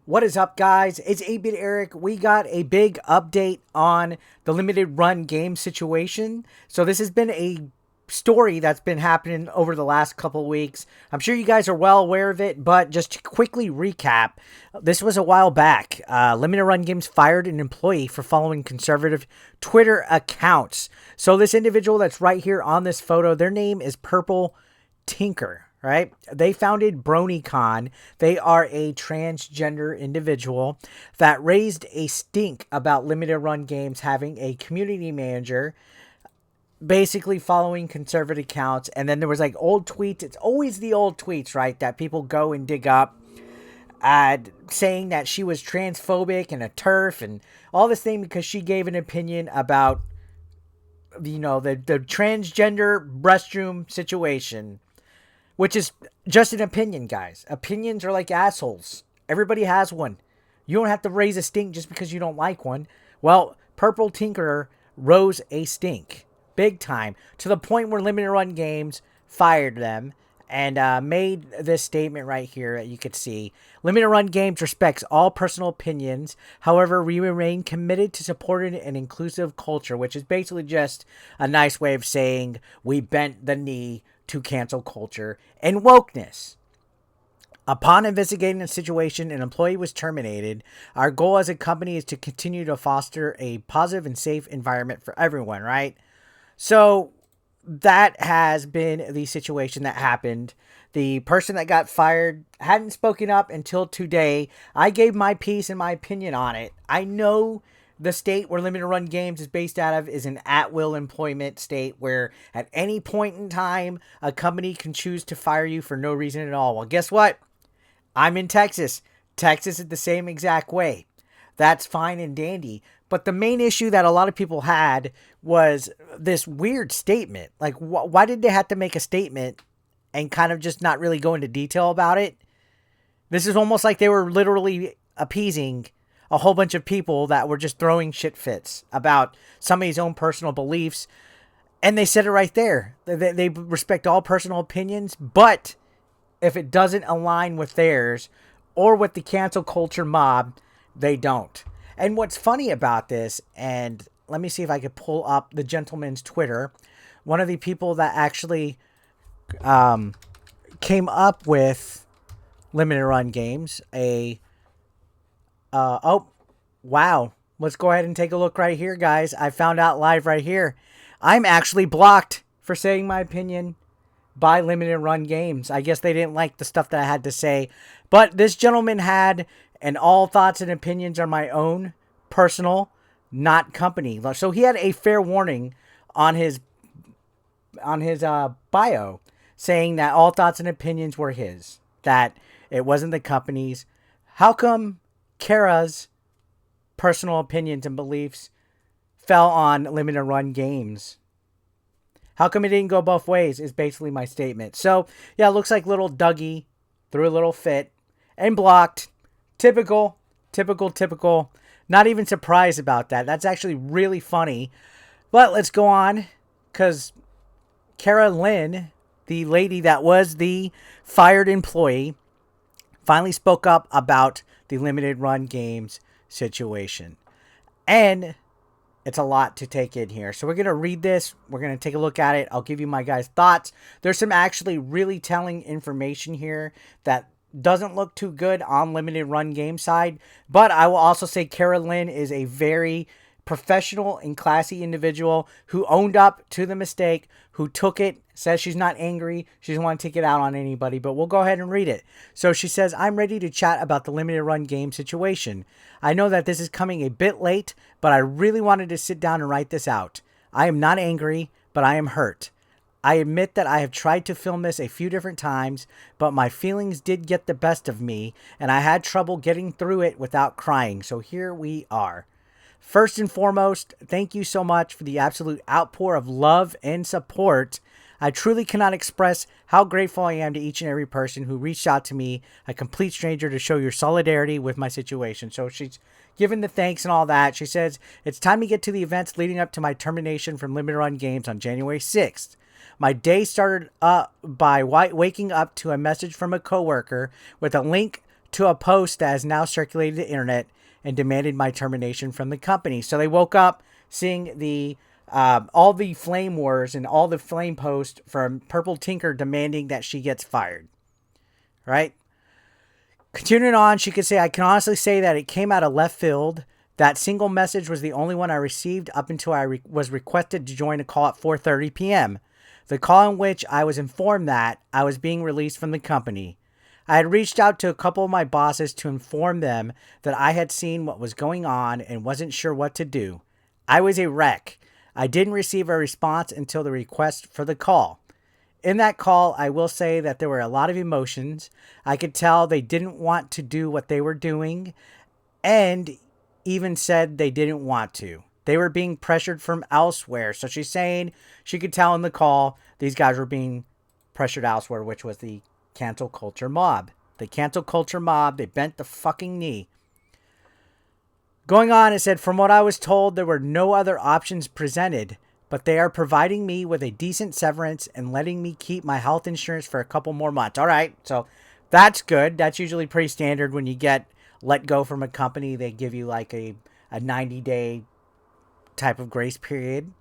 What is up, guys? It's 8-Bit Eric. We got a big update on the limited run game situation. So this has been a story that's been happening over the last couple weeks. I'm sure you guys are well aware of it, but just to quickly recap, this was a while back. Limited Run Games fired an employee for following conservative Twitter accounts. So this individual that's right here on this photo, their name is Purple Tinker. Right? They founded BronyCon. They are a transgender individual that raised a stink about limited run games having a community manager basically following conservative accounts. And then there was like old tweets. It's always the old tweets, right? That people go and dig up saying that she was transphobic and a TERF and all this thing because she gave an opinion about, the transgender restroom situation. Which is just an opinion, guys. Opinions are like assholes. Everybody has one. You don't have to raise a stink just because you don't like one. Well, Purple Tinker rose a stink. Big time. To the point where Limited Run Games fired them and made this statement right here that you could see. Limited Run Games respects all personal opinions. However, we remain committed to supporting an inclusive culture, which is basically just a nice way of saying we bent the knee to cancel culture and wokeness. Upon investigating the situation, an employee was terminated. Our goal as a company is to continue to foster a positive and safe environment for everyone, right? So that has been the situation that happened. The person that got fired hadn't spoken up until today. I gave my piece and my opinion on it. I know the state where Limited Run Games is based out of is an at-will employment state where at any point in time, a company can choose to fire you for no reason at all. Well, guess what? I'm in Texas. Texas is the same exact way. That's fine and dandy. But the main issue that a lot of people had was this weird statement. Like, why did they have to make a statement and kind of just not really go into detail about it? This is almost like they were literally appeasing a whole bunch of people that were just throwing shit fits about somebody's own personal beliefs. And they said it right there. They respect all personal opinions, but if it doesn't align with theirs or with the cancel culture mob, they don't. And what's funny about this, and let me see if I could pull up the gentleman's Twitter. One of the people that actually came up with Limited Run Games, wow. Let's go ahead and take a look right here, guys. I found out live right here. I'm actually blocked for saying my opinion by Limited Run Games. I guess they didn't like the stuff that I had to say. But this gentleman had, and all thoughts and opinions are my own, personal, not company. So he had a fair warning on his bio saying that all thoughts and opinions were his, that it wasn't the company's. How come Kara's personal opinions and beliefs fell on Limited Run Games? How come it didn't go both ways is basically my statement. So, yeah, it looks like little Dougie threw a little fit and blocked. Typical. Not even surprised about that. That's actually really funny. But let's go on, because Kara Lynn, the lady that was the fired employee, finally spoke up about the Limited Run Games situation. And it's a lot to take in here. So we're going to read this. We're going to take a look at it. I'll give you my guys' thoughts. There's some actually really telling information here that doesn't look too good on Limited Run Game side. But I will also say Kara Lynn is a very professional and classy individual who owned up to the mistake, who took it, says she's not angry, she doesn't want to take it out on anybody, but we'll go ahead and read it. So she says, I'm ready to chat about the Limited Run Game situation. I know that this is coming a bit late, but I really wanted to sit down and write this out. I am not angry, but I am hurt. I admit that I have tried to film this a few different times, but my feelings did get the best of me, and I had trouble getting through it without crying, so here we are. First and foremost, thank you so much for the absolute outpour of love and support. I truly cannot express how grateful I am to each and every person who reached out to me, a complete stranger, to show your solidarity with my situation. So she's given the thanks and all that. She says, it's time to get to the events leading up to my termination from Limited Run Games on January 6th. My day started by waking up to a message from a coworker with a link to a post that has now circulated the internet and demanded my termination from the company. So they woke up seeing the all the flame wars and all the flame posts from Purple Tinker demanding that she gets fired. Right? Continuing on, she could say, I can honestly say that it came out of left field. That single message was the only one I received up until I was requested to join a call at 4:30 p.m. The call in which I was informed that I was being released from the company. I had reached out to a couple of my bosses to inform them that I had seen what was going on and wasn't sure what to do. I was a wreck. I didn't receive a response until the request for the call. In that call, I will say that there were a lot of emotions. I could tell they didn't want to do what they were doing and even said they didn't want to. They were being pressured from elsewhere. So she's saying she could tell in the call these guys were being pressured elsewhere, which was the cancel culture mob. The cancel culture mob, they bent the fucking knee. Going on, it said, from what I was told, there were no other options presented, but they are providing me with a decent severance and letting me keep my health insurance for a couple more months. All right, so that's good. That's usually pretty standard when you get let go from a company. They give you like a 90-day type of grace period.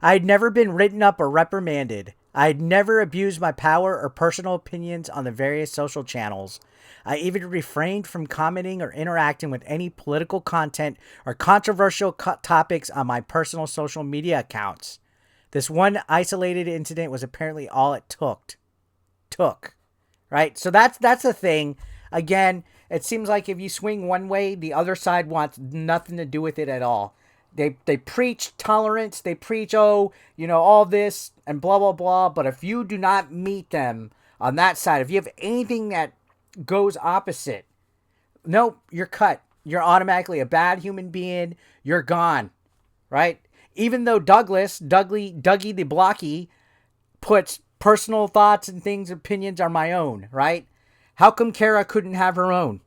I had never been written up or reprimanded. I had never abused my power or personal opinions on the various social channels. I even refrained from commenting or interacting with any political content or controversial topics on my personal social media accounts. This one isolated incident was apparently all it took. Right? So that's the thing. Again, it seems like if you swing one way, the other side wants nothing to do with it at all. They preach tolerance. They preach, all this and blah, blah, blah. But if you do not meet them on that side, if you have anything that goes opposite, nope, you're cut. You're automatically a bad human being. You're gone, right? Even though Dougie the Blocky puts personal thoughts and things, opinions are my own, right? How come Kara couldn't have her own?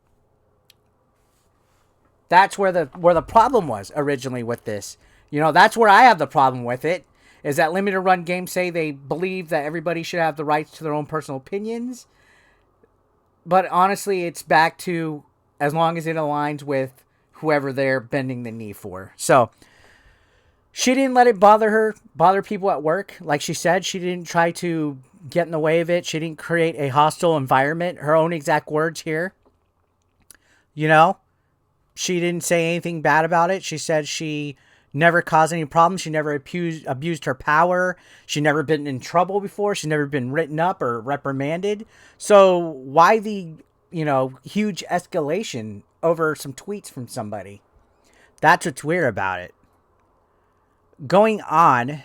That's where the problem was originally with this. That's where I have the problem with it, is that limited run games say they believe that everybody should have the rights to their own personal opinions. But honestly, it's back to as long as it aligns with whoever they're bending the knee for. So she didn't let it bother people at work. Like she said, she didn't try to get in the way of it. She didn't create a hostile environment. Her own exact words here. She didn't say anything bad about it. She said she never caused any problems. She never abused her power. She never been in trouble before. She's never been written up or reprimanded. So why the, huge escalation over some tweets from somebody? That's what's weird about it. Going on,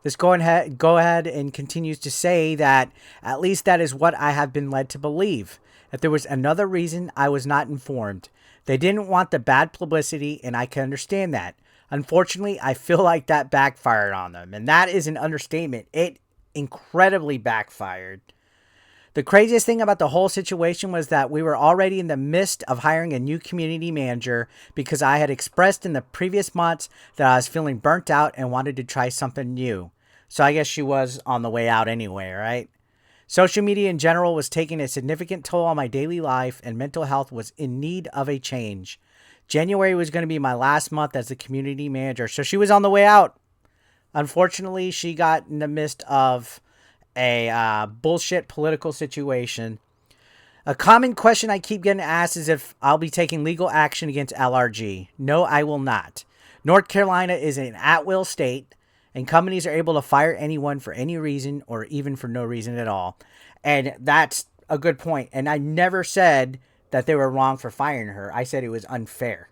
this go ahead and continues to say that at least that is what I have been led to believe. If there was another reason, I was not informed. They didn't want the bad publicity, and I can understand that. Unfortunately, I feel like that backfired on them, and that is an understatement. It incredibly backfired. The craziest thing about the whole situation was that we were already in the midst of hiring a new community manager because I had expressed in the previous months that I was feeling burnt out and wanted to try something new. So I guess she was on the way out anyway, right? Social media in general was taking a significant toll on my daily life, and mental health was in need of a change. January was going to be my last month as the community manager, so she was on the way out. Unfortunately, she got in the midst of a bullshit political situation. A common question I keep getting asked is if I'll be taking legal action against LRG. No, I will not. North Carolina is an at-will state, and companies are able to fire anyone for any reason or even for no reason at all. And that's a good point. And I never said that they were wrong for firing her. I said it was unfair.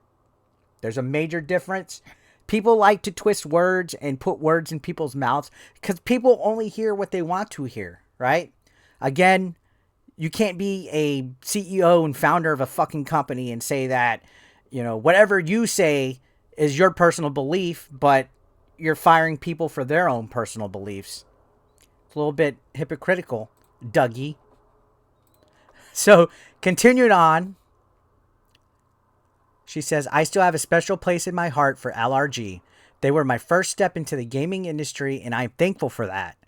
There's a major difference. People like to twist words and put words in people's mouths because people only hear what they want to hear, right? Again, you can't be a CEO and founder of a fucking company and say that, whatever you say is your personal belief, but you're firing people for their own personal beliefs. It's a little bit hypocritical, Dougie. So, continuing on, she says, I still have a special place in my heart for LRG. They were my first step into the gaming industry, and I'm thankful for that.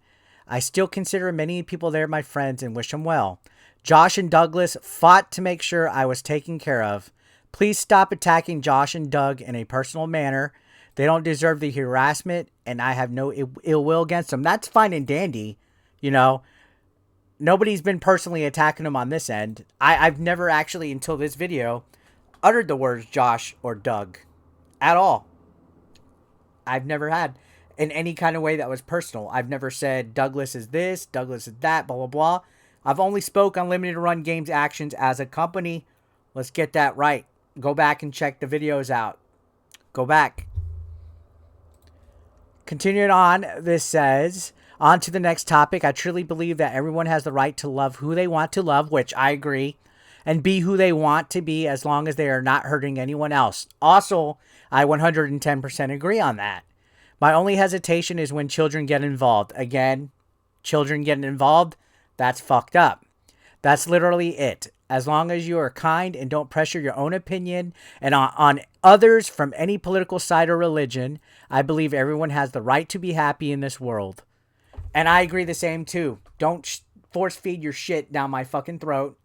I still consider many people there my friends and wish them well. Josh and Douglas fought to make sure I was taken care of. Please stop attacking Josh and Doug in a personal manner. They don't deserve the harassment, and I have no ill will against them. That's fine and dandy, you know. Nobody's been personally attacking them on this end. I've never actually, until this video, uttered the words Josh or Doug at all. I've never had in any kind of way that was personal. I've never said Douglas is this, Douglas is that, blah, blah, blah. I've only spoke on Limited Run Games actions as a company. Let's get that right. Go back and check the videos out. Go back. Continuing on, this says, on to the next topic. I truly believe that everyone has the right to love who they want to love, which I agree, and be who they want to be as long as they are not hurting anyone else. Also, I 110% agree on that. My only hesitation is when children get involved. Again, children getting involved, that's fucked up. That's literally it. As long as you are kind and don't pressure your own opinion and on others from any political side or religion, I believe everyone has the right to be happy in this world. And I agree the same too. Don't force feed your shit down my fucking throat.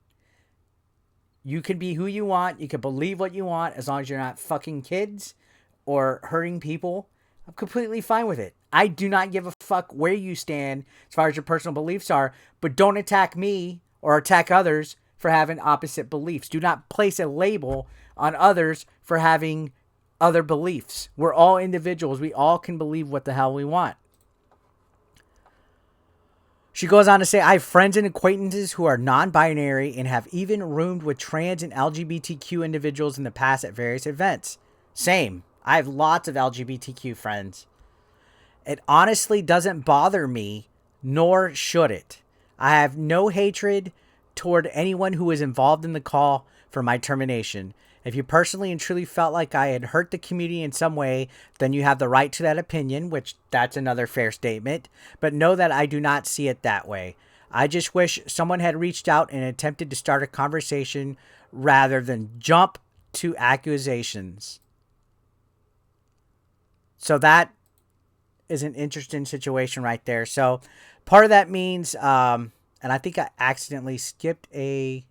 You can be who you want. You can believe what you want as long as you're not fucking kids or hurting people. I'm completely fine with it. I do not give a fuck where you stand as far as your personal beliefs are, but don't attack me or attack others for having opposite beliefs. Do not place a label on others for having other beliefs. We're all individuals. We all can believe what the hell we want. She goes on to say, I have friends and acquaintances who are non-binary and have even roomed with trans and LGBTQ individuals in the past at various events. Same. I have lots of LGBTQ friends. It honestly doesn't bother me, nor should it. I have no hatred toward anyone who was involved in the call for my termination. If you personally and truly felt like I had hurt the community in some way, then you have the right to that opinion, which that's another fair statement. But know that I do not see it that way. I just wish someone had reached out and attempted to start a conversation rather than jump to accusations. So that is an interesting situation right there. So part of that means, and I think I accidentally skipped a...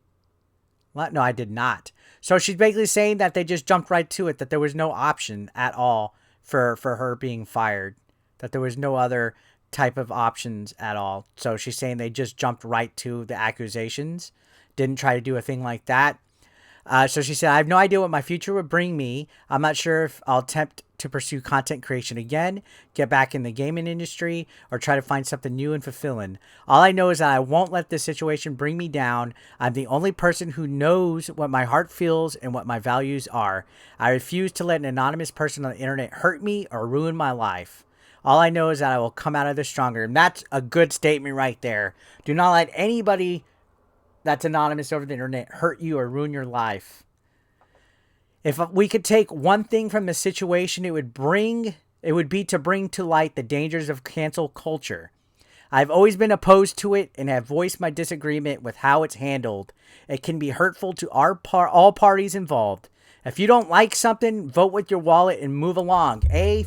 Well, no, I did not. So she's basically saying that they just jumped right to it, that there was no option at all for her being fired, that there was no other type of options at all. So she's saying they just jumped right to the accusations, didn't try to do a thing like that. So she said, I have no idea what my future would bring me. I'm not sure if I'll attempt to pursue content creation again, get back in the gaming industry, or try to find something new and fulfilling. All I know is that I won't let this situation bring me down. I'm the only person who knows what my heart feels and what my values are. I refuse to let an anonymous person on the internet hurt me or ruin my life. All I know is that I will come out of this stronger. And that's a good statement right there. Do not let anybody that's anonymous over the internet hurt you or ruin your life. If we could take one thing from the situation, it would be to bring to light the dangers of cancel culture. I've always been opposed to it and have voiced my disagreement with how it's handled. It can be hurtful to all parties involved. If you don't like something, vote with your wallet and move along.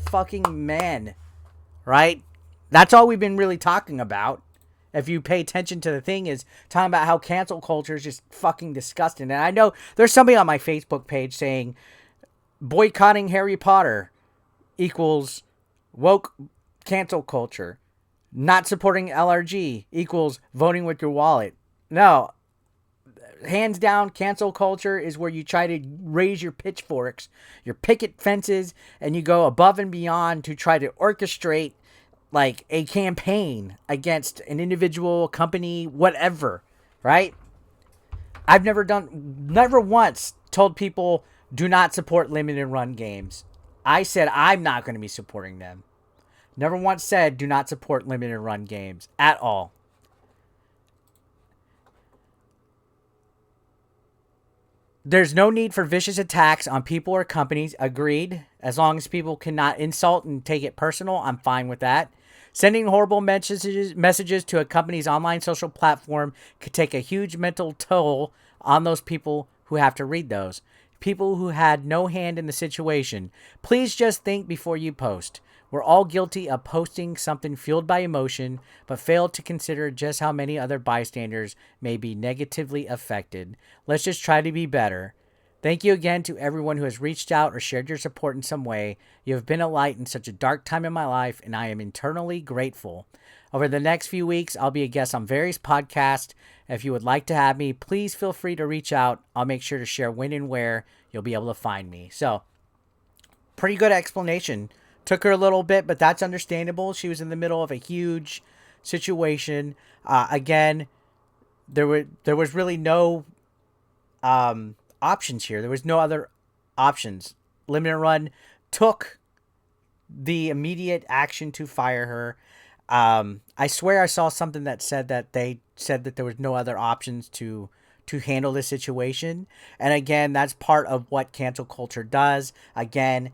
Fucking right? That's all we've been really talking about. If you pay attention to the thing, is talking about how cancel culture is just fucking disgusting. And I know there's somebody on my Facebook page saying boycotting Harry Potter equals woke cancel culture. Not supporting LRG equals voting with your wallet. No. Hands down, cancel culture is where you try to raise your pitchforks, your picket fences, and you go above and beyond to try to orchestrate like a campaign against an individual, company, whatever, right? I've never once told people do not support limited run games. I said I'm not going to be supporting them. Never once said do not support limited run games at all. There's no need for vicious attacks on people or companies. Agreed. As long as people cannot insult and take it personal, I'm fine with that. Sending horrible messages to a company's online social platform could take a huge mental toll on those people who have to read those. People who had no hand in the situation. Please just think before you post. We're all guilty of posting something fueled by emotion, but fail to consider just how many other bystanders may be negatively affected. Let's just try to be better. Thank you again to everyone who has reached out or shared your support in some way. You have been a light in such a dark time in my life, and I am eternally grateful. Over the next few weeks, I'll be a guest on various podcasts. If you would like to have me, please feel free to reach out. I'll make sure to share when and where you'll be able to find me. So, pretty good explanation. Took her a little bit, but that's understandable. She was in the middle of a huge situation. Again, there was really no options here. There was no other options. Limited Run took the immediate action to fire her. I swear I saw something that said that they said that there was no other options to handle this situation. And again, that's part of what cancel culture does. Again,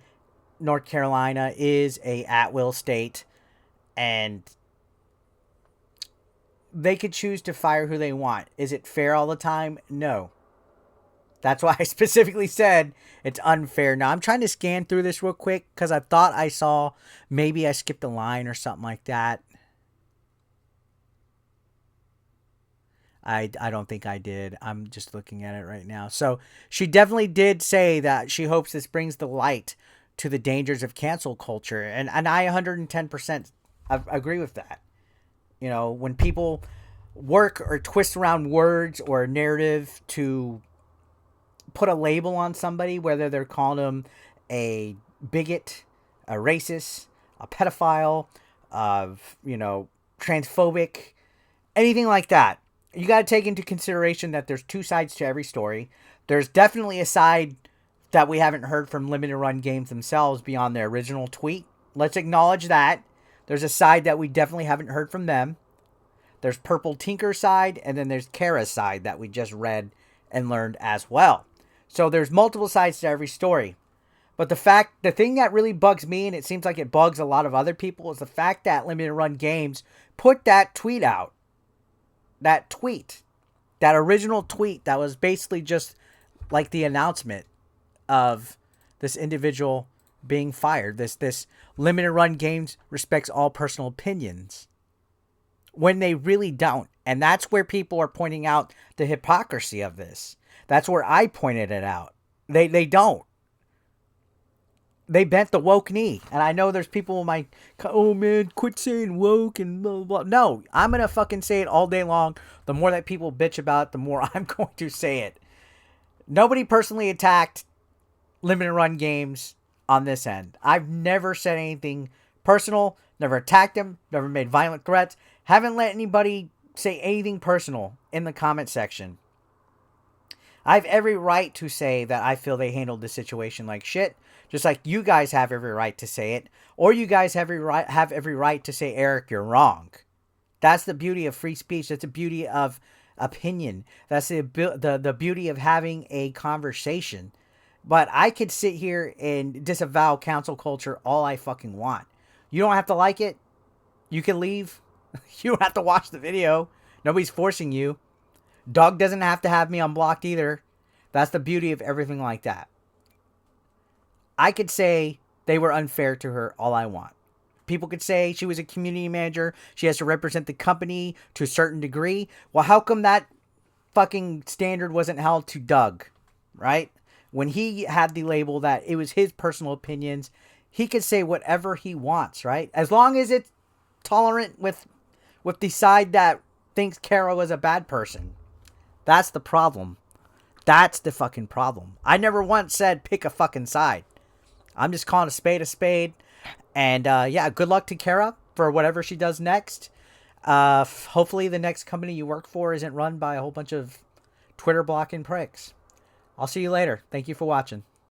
North Carolina is a at-will state, and they could choose to fire who they want. Is it fair all the time? No. That's why I specifically said it's unfair. Now, I'm trying to scan through this real quick because I thought I saw, maybe I skipped a line or something like that. I don't think I did. I'm just looking at it right now. So she definitely did say that she hopes this brings the light to the dangers of cancel culture. And I 110% agree with that. You know, when people work or twist around words or a narrative to put a label on somebody, whether they're calling them a bigot, a racist, a pedophile, transphobic, anything like that, you got to take into consideration that there's two sides to every story. There's definitely a side that we haven't heard from Limited Run Games themselves beyond their original tweet. Let's acknowledge that. There's a side that we definitely haven't heard from them. There's Purple Tinker's side, and then there's Kara's side that we just read and learned as well. So there's multiple sides to every story. But the thing that really bugs me, and it seems like it bugs a lot of other people, is the fact that Limited Run Games put that tweet out. That original tweet that was basically just like the announcement of this individual being fired. This Limited Run Games respects all personal opinions, when they really don't. And that's where people are pointing out the hypocrisy of this. That's where I pointed it out. They don't. They bent the woke knee. And I know there's people who might, oh man, quit saying woke and blah, blah, blah. No, I'm going to fucking say it all day long. The more that people bitch about it, the more I'm going to say it. Nobody personally attacked Limited Run Games on this end. I've never said anything personal, never attacked them, never made violent threats, haven't let anybody say anything personal in the comment section. I have every right to say that I feel they handled the situation like shit, just like you guys have every right to say it, or you guys have every right to say, Eric, you're wrong. That's the beauty of free speech. That's the beauty of opinion. That's the beauty of having a conversation. But I could sit here and disavow cancel culture all I fucking want. You don't have to like it. You can leave. You don't have to watch the video. Nobody's forcing you. Doug doesn't have to have me unblocked either. That's the beauty of everything like that. I could say they were unfair to her all I want. People could say she was a community manager. She has to represent the company to a certain degree. Well, how come that fucking standard wasn't held to Doug, right? When he had the label that it was his personal opinions, he could say whatever he wants, right? As long as it's tolerant with the side that thinks Kara was a bad person. That's the problem. That's the fucking problem. I never once said pick a fucking side. I'm just calling a spade. And yeah, good luck to Kara for whatever she does next. Hopefully the next company you work for isn't run by a whole bunch of Twitter blocking pricks. I'll see you later. Thank you for watching.